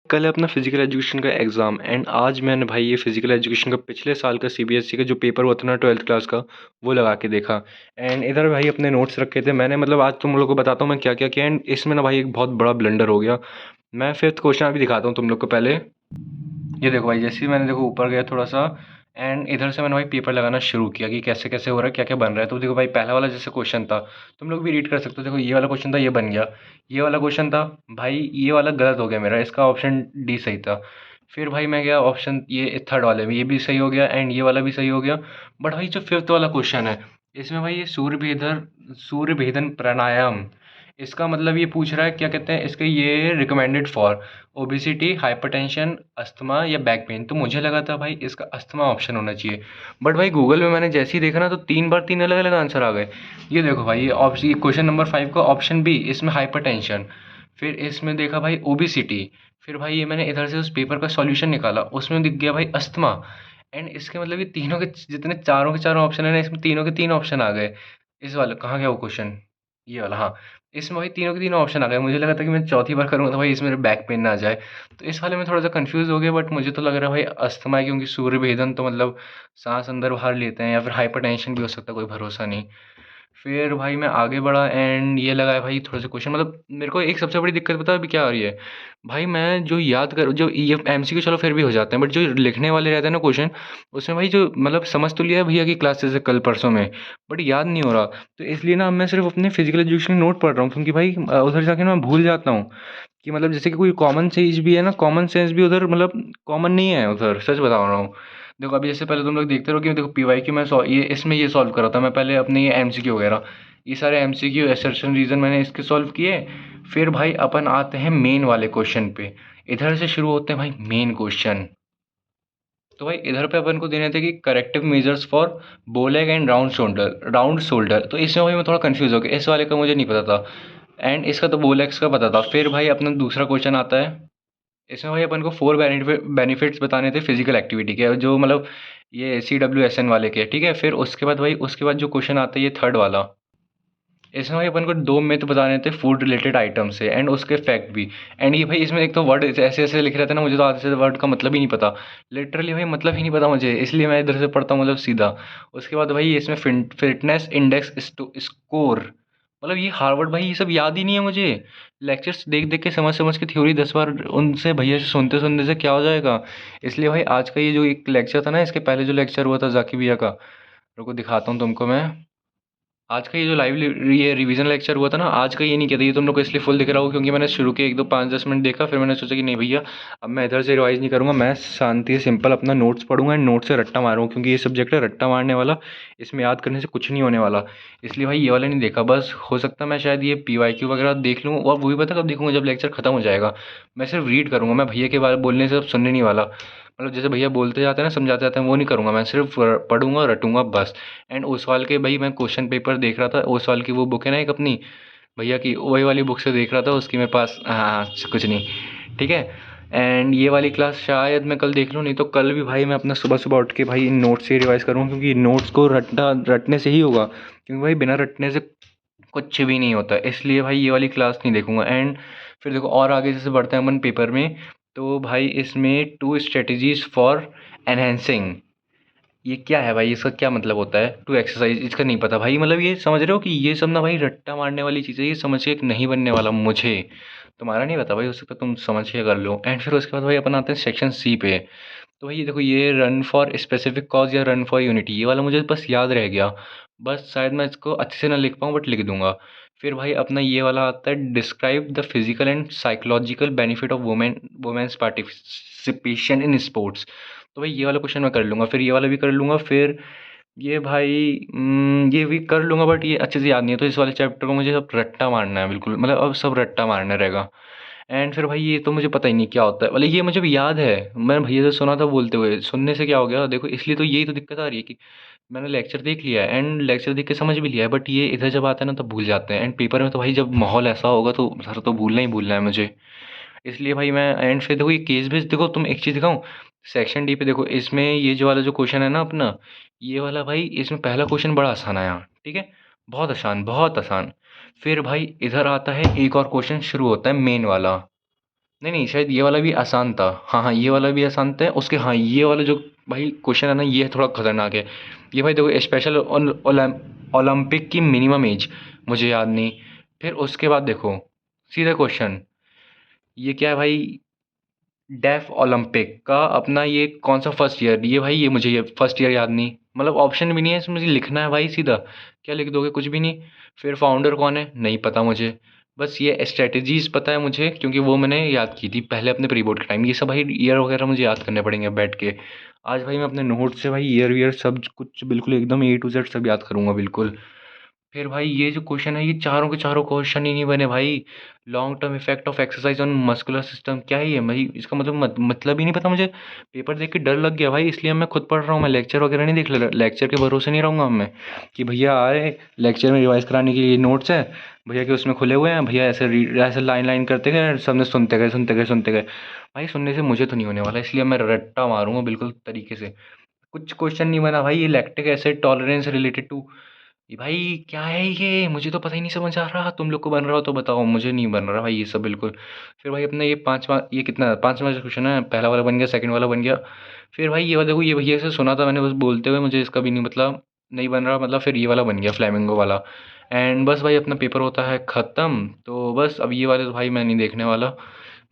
कल है अपना फिजिकल एजुकेशन का एग्ज़ाम एंड आज मैंने भाई ये फिजिकल एजुकेशन का पिछले साल का सीबीएसई का जो पेपर हुआ था ना 12th क्लास का, वो लगा के देखा। एंड इधर भाई अपने नोट्स रखे थे मैंने, मतलब आज तुम लोग को बताता हूँ मैं क्या क्या किया। एंड इसमें ना भाई एक बहुत बड़ा ब्लंडर हो गया। मैं फिफ्थ क्वेश्चन अभी दिखाता हूँ तुम लोग को। पहले ये देखो भाई, जैसे ही मैंने देखो ऊपर गया थोड़ा सा एंड इधर से मैंने भाई पेपर लगाना शुरू किया कि कैसे कैसे हो रहा है, क्या क्या बन रहा है। तो देखो भाई, पहला वाला जैसे क्वेश्चन था, तुम लोग भी रीड कर सकते हो। देखो ये वाला क्वेश्चन था, ये बन गया। ये वाला क्वेश्चन था भाई, ये वाला गलत हो गया मेरा, इसका ऑप्शन डी सही था। फिर भाई मैं गया ऑप्शन ये थर्ड वाले में, ये भी सही हो गया एंड ये वाला भी सही हो गया। बट भाई जो फिफ्थ वाला क्वेश्चन है, इसमें भाई ये सूर्य भेदन प्राणायाम, इसका मतलब ये पूछ रहा है क्या कहते हैं इसके, ये recommended for obesity, hypertension, asthma या बैक पेन। तो मुझे लगा था भाई इसका अस्थमा ऑप्शन होना चाहिए। बट भाई गूगल में मैंने जैसे ही देखा ना, तो 3 बार 3 अलग अलग आंसर आ गए। ये देखो भाई, ये ऑप्शन, ये क्वेश्चन नंबर 5 का ऑप्शन बी, इसमें हाइपरटेंशन। फिर इसमें देखा भाई ओबेसिटी। फिर भाई ये मैंने इधर से उस पेपर का सॉल्यूशन निकाला, उसमें दिख गया भाई अस्थमा। एंड इसके मतलब ये तीनों के जितने चारों के चारों ऑप्शन है ना, इसमें तीनों के तीन ऑप्शन आ गए। इस वाले कहाँ गया वो क्वेश्चन, ये वाला, हाँ। इसमें भाई तीनों के तीनों ऑप्शन आ गए। मुझे लगा था कि मैं चौथी बार करूँगा तो भाई इसमें मेरे बैक पेन ना आ जाए। तो इस वाले में थोड़ा सा कंफ्यूज हो गया, बट मुझे तो लग रहा है भाई अस्थमा है, क्योंकि सूर्य भेदन तो मतलब सांस अंदर बाहर लेते हैं, या फिर हाइपरटेंशन भी हो सकता है, कोई भरोसा नहीं। फिर भाई मैं आगे बढ़ा एंड ये लगा है भाई थोड़े से क्वेश्चन, मतलब मेरे को एक सबसे बड़ी दिक्कत पता है अभी क्या आ रही है। भाई मैं जो याद कर, जो ये एमसीक्यू चलो फिर भी हो जाते हैं, बट जो लिखने वाले रहते हैं ना क्वेश्चन, उसमें भाई जो मतलब समझ तो लिया है भैया की क्लास से कल परसों में, बट याद नहीं हो रहा। तो इसलिए ना मैं सिर्फ अपने फिजिकल एजुकेशन नोट पढ़ रहा हूँ, क्योंकि भाई उधर जाके ना मैं भूल जाता हूँ कि मतलब जैसे कि कोई कॉमन चीज़ भी है ना, कॉमन सेंस भी उधर मतलब कॉमन नहीं है उधर, सच बता रहा हूँ। देखो अभी जैसे पहले तुम लोग देखते रहो कि देखो पीवाईक्यू मैं ये इसमें ये सॉल्व कर रहा था मैं पहले, अपने ये एमसीक्यू वगैरह, ये सारे एमसीक्यू असर्शन रीज़न मैंने इसके सॉल्व किए। फिर भाई अपन आते हैं मेन वाले क्वेश्चन पे। इधर से शुरू होते हैं भाई मेन क्वेश्चन। तो भाई इधर पे अपन को देने थे कि करेक्टिव मेजर्स फॉर बो लेग एंड राउंड शोल्डर। तो इसमें भाई मैं थोड़ा कंफ्यूज हो गया, इस वाले का मुझे नहीं पता था एंड इसका तो बो लेग्स का पता था। फिर भाई अपना दूसरा क्वेश्चन आता है, इसमें भाई अपन को 4 बेनिफिट्स बताने थे फिजिकल एक्टिविटी के, जो मतलब ये CWSN वाले के, ठीक है। फिर उसके बाद भाई, उसके बाद जो क्वेश्चन आता है ये थर्ड वाला, इसमें भाई अपन को 2 मिथ बताने थे फूड रिलेटेड आइटम से एंड उसके फैक्ट भी। एंड ये भाई इसमें एक तो वर्ड ऐसे ऐसे लिखे रहते हैं ना, मुझे तो आधे से वर्ड का मतलब ही नहीं पता। लिटरली भाई मतलब ही नहीं पता मुझे, इसलिए मैं इधर से पढ़ता हूँ मतलब सीधा। उसके बाद भाई इसमें फिटनेस इंडेक्स स्कोर, मतलब ये हार्वर्ड, भाई ये सब याद ही नहीं है मुझे। लेक्चर्स देख देख के समझ समझ के थ्योरी 10 बार उनसे भैया से सुनते सुनने से क्या हो जाएगा। इसलिए भाई आज का ये जो एक लेक्चर था ना, इसके पहले जो लेक्चर हुआ था जाकी भैया का, रुको दिखाता हूँ तुमको मैं। आज का ये जो ये रिवीजन लेक्चर हुआ था ना, आज का ये नहीं किया था, ये तुम लोग को इसलिए फुल दिख रहा हो क्योंकि मैंने शुरू के 1 2 5 10 मिनट देखा, फिर मैंने सोचा कि नहीं भैया अब मैं इधर से रिवाइज नहीं करूँगा, मैं शांति से सिंपल अपना नोट्स पढ़ूंगा एंड नोट से रट्टा मारूंगा, क्योंकि ये सब्जेक्ट है रट्टा मारने वाला, इसमें याद करने से कुछ नहीं होने वाला। इसलिए भाई ये वाला नहीं देखा, बस हो सकता है मैं शायद ये PYQ वगैरह देख लूँ, और वो भी पता कब देखूँगा, जब लेक्चर खत्म हो जाएगा। मैं सिर्फ रीड करूँगा, मैं भैया के बारे बोलने से अब सुनने नहीं वाला, मतलब जैसे भैया बोलते जाते हैं ना समझाते जाते हैं वो नहीं करूँगा, मैं सिर्फ पढ़ूंगा रटूंगा बस। एंड ओसवाल के भाई मैं क्वेश्चन पेपर देख रहा था, ओसवाल की वो बुक है ना एक अपनी भैया की, वही वाली बुक से देख रहा था, उसकी मेरे पास, हाँ कुछ नहीं, ठीक है। एंड ये वाली क्लास शायद मैं कल देख लूँ, नहीं तो कल भी भाई मैं अपना सुबह सुबह उठ के भाई इन नोट्स से रिवाइज करूँगा, क्योंकि नोट्स को रटने से ही होगा, क्योंकि भाई बिना रटने से कुछ भी नहीं होता। इसलिए भाई ये वाली क्लास नहीं देखूँगा। एंड फिर देखो और आगे जैसे बढ़ते हैं अपन पेपर में, तो भाई इसमें 2 स्ट्रेटजीज़ फॉर एनहांसिंग, ये क्या है भाई, इसका क्या मतलब होता है। 2 एक्सरसाइज, इसका नहीं पता भाई, मतलब ये समझ रहे हो कि ये सब ना भाई रट्टा मारने वाली चीज़ है, ये समझ के एक नहीं बनने वाला मुझे। तुम्हारा नहीं पता भाई, हो सकता है तुम समझ के कर लो। एंड फिर उसके बाद भाई अपन आते हैं सेक्शन सी पे। तो भाई ये देखो, ये रन फॉर स्पेसिफिक कॉज या रन फॉर यूनिटी, ये वाला मुझे बस याद रह गया, बस शायद मैं इसको अच्छे से ना लिख पाऊँ बट लिख दूंगा। फिर भाई अपना ये वाला आता है, describe the physical and psychological benefit of women's participation in sports. तो भाई ये वाला क्वेश्चन मैं कर लूँगा, फिर ये वाला भी कर लूँगा, फिर ये भाई ये भी कर लूँगा, बट ये अच्छे से याद नहीं है, तो इस वाले चैप्टर को मुझे अब रट्टा मारना है बिल्कुल, मतलब अब सब रट्टा मारना रहेगा। एंड फिर भाई ये तो मुझे पता ही नहीं क्या होता है, मतलब ये मुझे भी याद है, मैंने भैया से सुना था बोलते हुए, सुनने से क्या हो गया देखो, इसलिए तो यही तो दिक्कत आ रही है कि मैंने लेक्चर देख लिया है एंड लेक्चर देख के समझ भी लिया है, बट ये इधर जब आता है ना तब भूल जाते हैं। एंड पेपर में तो भाई जब माहौल ऐसा होगा तो सर तो भूलना ही भूलना है मुझे। इसलिए भाई मैं एंड फिर देखो ये केस बेस, देखो तुम एक चीज़ दिखाऊं, सेक्शन डी पे देखो, इसमें ये जो वाला जो क्वेश्चन है ना अपना, ये वाला भाई इसमें पहला क्वेश्चन बड़ा आसान आया, ठीक है, बहुत आसान बहुत आसान। फिर भाई इधर आता है एक और क्वेश्चन शुरू होता है मेन वाला, नहीं, नहीं, शायद ये वाला भी आसान था। हाँ, हाँ, ये वाला भी आसान था। उसके हाँ, ये वाला जो भाई क्वेश्चन है ना, ये थोड़ा खतरनाक है। ये भाई देखो, स्पेशल ओलंपिक की मिनिमम एज मुझे याद नहीं। फिर उसके बाद देखो, सीधा क्वेश्चन, ये क्या है भाई, डेफ ओलंपिक का अपना ये कौन सा फर्स्ट ईयर, ये भाई ये मुझे ये फर्स्ट ईयर याद नहीं, मतलब ऑप्शन भी नहीं है इसमें, मुझे लिखना है भाई सीधा। क्या लिख दोगे, कुछ भी नहीं। फिर फाउंडर कौन है, नहीं पता मुझे। बस ये स्ट्रेटजीज पता है मुझे, क्योंकि वो मैंने याद की थी पहले अपने प्री बोर्ड के टाइम। ये सब भाई ईयर वगैरह मुझे याद करने पड़ेंगे बैठ के। आज भाई मैं अपने नोट से भाई ईयर वीयर सब कुछ बिल्कुल एकदम ए टू जेड सब याद करूँगा बिल्कुल। फिर भाई ये जो क्वेश्चन है, ये चारों के चारों क्वेश्चन ही नहीं बने भाई। Long term effect of exercise on muscular system, क्या है ये भाई, इसका मतलब मतलब ही नहीं पता मुझे। पेपर देख के डर लग गया भाई, इसलिए मैं खुद पढ़ रहा हूँ। मैं लेक्चर वगैरह नहीं देख ले, लेक्चर के भरोसे नहीं रहूँगा मैं कि भैया आए लेक्चर में रिवाइज कराने के लिए नोट्स है, भैया के उसमें खुले हुए हैं, भैया ऐसे ऐसे लाइन लाइन करते गए, सबने सुनते गए सुनते गए सुनते गए। भाई सुनने से मुझे तो नहीं होने वाला, इसलिए मैं रट्टा मारूंगा बिल्कुल तरीके से। कुछ क्वेश्चन नहीं बना भाई। ये lactic acid tolerance related to, ये भाई क्या है ये, मुझे तो पता ही नहीं समझ आ रहा। तुम लोग को बन रहा हो तो बताओ, मुझे नहीं बन रहा भाई ये सब बिल्कुल। फिर भाई अपना ये पाँचवा, ये कितना पाँचवा क्वेश्चन है, पहला वाला बन गया, सेकंड वाला बन गया। फिर भाई ये वाला देखो, ये भैया से सुना था मैंने बस बोलते हुए, मुझे इसका भी नहीं मतलब नहीं बन रहा मतलब। फिर ये वाला बन गया फ्लैमिंगो वाला। एंड बस भाई अपना पेपर होता है ख़त्म। तो बस अब ये वाले तो भाई मैं नहीं देखने वाला।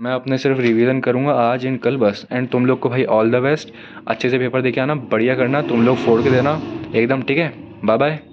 मैं अपने सिर्फ रिवीजन करूँगा आज एंड कल बस। एंड तुम लोग को भाई ऑल द बेस्ट। अच्छे से पेपर दे के आना, बढ़िया करना, तुम लोग फोड़ के देना एकदम, ठीक है। Bye bye.